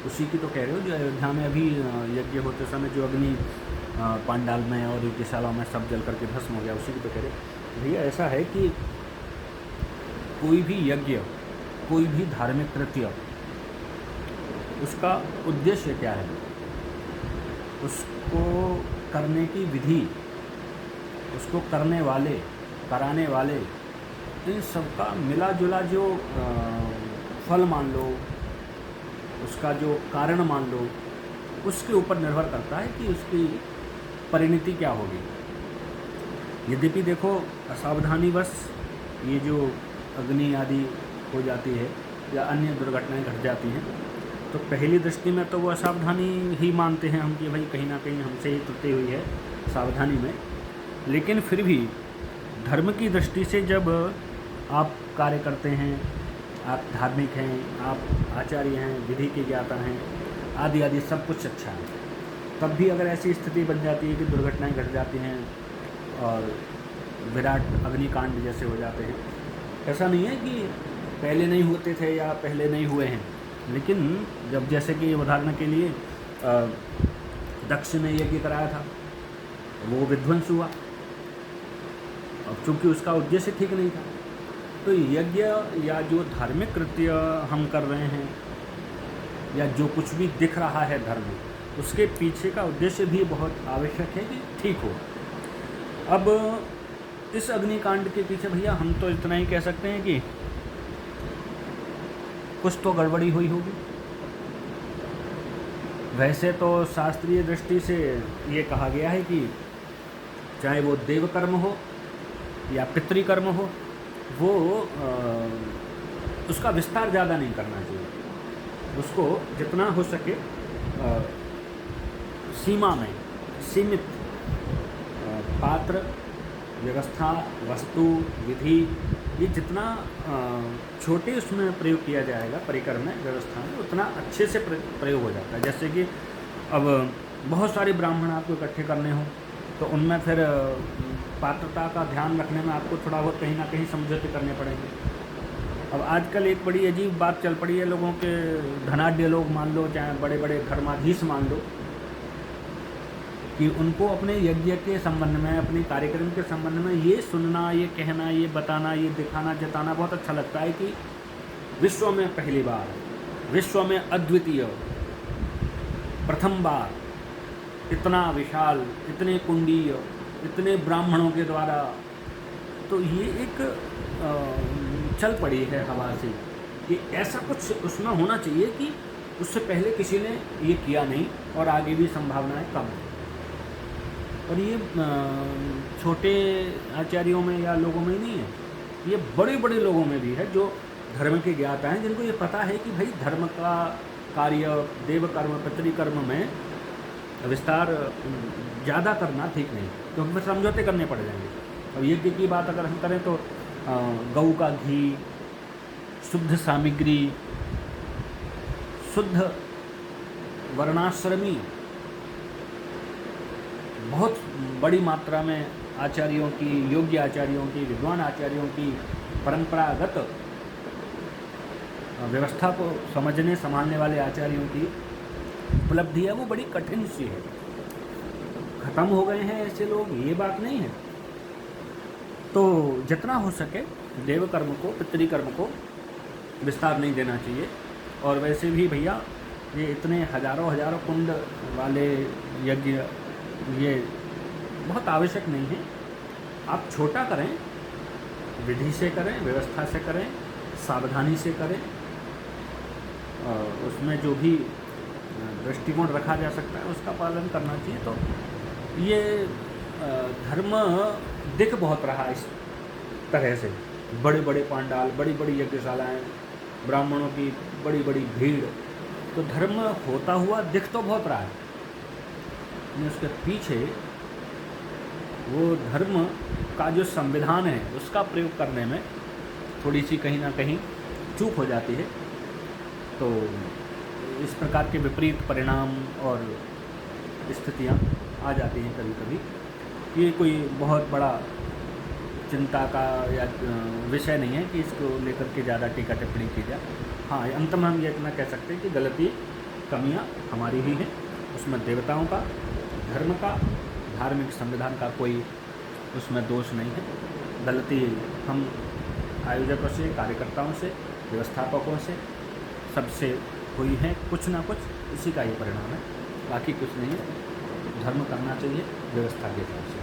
उसी की तो कह रहे हो जो अयोध्या में अभी यज्ञ होते समय जो अग्नि पांडाल में और यज्ञशाला में सब जल करके भस्म हो गया, उसी की तो कह रहे हो। भैया ऐसा है कि कोई भी यज्ञ, कोई भी धार्मिक कृत्य, उसका उद्देश्य क्या है, उसको करने की विधि, उसको करने वाले, कराने वाले, इन सबका मिला जुला जो फल मान लो, उसका जो कारण मान लो, उसके ऊपर निर्भर करता है कि उसकी परिणति क्या होगी। यद्यपि देखो असावधानीवश ये जो अग्नि आदि हो जाती है या अन्य दुर्घटनाएं घट जाती हैं, तो पहली दृष्टि में तो वो असावधानी ही मानते हैं हम कि भाई कहीं ना कहीं हमसे ही त्रुटि हुई है सावधानी में। लेकिन फिर भी धर्म की दृष्टि से जब आप कार्य करते हैं, आप धार्मिक हैं, आप आचार्य हैं, विधि के ज्ञाता हैं, आदि आदि सब कुछ अच्छा है, तब भी अगर ऐसी स्थिति बन जाती है कि दुर्घटनाएं घट जाती हैं और विराट अग्निकांड जैसे हो जाते हैं, ऐसा नहीं है कि पहले नहीं होते थे या पहले नहीं हुए हैं, लेकिन जब जैसे कि उदाहरण के लिए दक्ष ने यज्ञ कराया था, वो विध्वंस हुआ, अब चूँकि उसका उद्देश्य ठीक नहीं था। तो यज्ञ या जो धार्मिक कृत्य हम कर रहे हैं या जो कुछ भी दिख रहा है धर्म, उसके पीछे का उद्देश्य भी बहुत आवश्यक है कि ठीक हो। अब इस अग्निकांड के पीछे भैया हम तो इतना ही कह सकते हैं कि कुछ तो गड़बड़ी हुई होगी। वैसे तो शास्त्रीय दृष्टि से ये कहा गया है कि चाहे वो देव कर्म हो या पितृकर्म हो, वो उसका विस्तार ज़्यादा नहीं करना चाहिए, उसको जितना हो सके सीमा में सीमित पात्र, व्यवस्था, वस्तु, विधि, ये जितना छोटे उसमें प्रयोग किया जाएगा परिकर में, व्यवस्था में, उतना अच्छे से प्रयोग हो जाता है। जैसे कि अब बहुत सारे ब्राह्मण आपको इकट्ठे करने हो तो उनमें फिर पात्रता का ध्यान रखने में आपको थोड़ा बहुत कहीं ना कहीं समझौते करने पड़ेंगे। अब आजकल एक बड़ी अजीब बात चल पड़ी है, लोगों के धनाढ्य लोग मान लो, चाहे बड़े बड़े धर्माधीश मान लो, कि उनको अपने यज्ञ के संबंध में, अपने कार्यक्रम के संबंध में ये सुनना, ये कहना, ये बताना, ये दिखाना, जताना बहुत अच्छा लगता है कि विश्व में पहली बार, विश्व में अद्वितीय, प्रथम बार इतना विशाल, इतने कुंडीय, इतने ब्राह्मणों के द्वारा, तो ये एक चल पड़ी है हवा से कि ऐसा कुछ उसमें होना चाहिए कि उससे पहले किसी ने ये किया नहीं और आगे भी संभावनाएं कम है। और ये छोटे आचार्यों में या लोगों में नहीं है, ये बड़े बड़े लोगों में भी है जो धर्म के ज्ञाता हैं, जिनको ये पता है कि भाई धर्म का कार्य, देव कर्म, पितृकर्म में विस्तार ज़्यादा करना ठीक नहीं, क्योंकि फिर समझौते करने पड़ जाएंगे। अब यज्ञ की बात अगर हम करें तो गऊ का घी, शुद्ध सामग्री, शुद्ध वर्णाश्रमी, बहुत बड़ी मात्रा में आचार्यों की, योग्य आचार्यों की, विद्वान आचार्यों की परंपरागत व्यवस्था को समझने संभालने वाले आचार्यों की उपलब्धि है, वो बड़ी कठिन सी है। खत्म हो गए हैं ऐसे लोग, ये बात नहीं है। तो जितना हो सके देव कर्म को, पितृकर्म को विस्तार नहीं देना चाहिए। और वैसे भी भैया ये इतने हजारों हजारों कुंड वाले यज्ञ ये बहुत आवश्यक नहीं है। आप छोटा करें, विधि से करें, व्यवस्था से करें, सावधानी से करें, उसमें जो भी दृष्टिकोण रखा जा सकता है उसका पालन करना चाहिए। तो ये धर्म दिख बहुत रहा इस तरह से, बड़े बड़े पांडाल, बड़ी बड़ी यज्ञशालाएँ, ब्राह्मणों की बड़ी बड़ी भीड़, तो धर्म होता हुआ दिख तो बहुत रहा है, लेकिन उसके पीछे वो धर्म का जो संविधान है उसका प्रयोग करने में थोड़ी सी कहीं ना कहीं चूक हो जाती है। तो इस प्रकार के विपरीत परिणाम और स्थितियाँ आ जाती हैं कभी कभी। ये कोई बहुत बड़ा चिंता का या विषय नहीं है कि इसको लेकर के ज़्यादा टीका टिप्पणी की जाए। हाँ, अंत में हम ये इतना कह सकते हैं कि गलती कमियां हमारी ही हैं। उसमें देवताओं का, धर्म का, धार्मिक संविधान का कोई उसमें दोष नहीं है। गलती हम आयोजकों से, कार्यकर्ताओं से, व्यवस्थापकों से, सबसे हुई है कुछ ना कुछ, इसी का ये परिणाम है, बाकी कुछ नहीं है। धर्म करना चाहिए व्यवस्था के हिसाब से।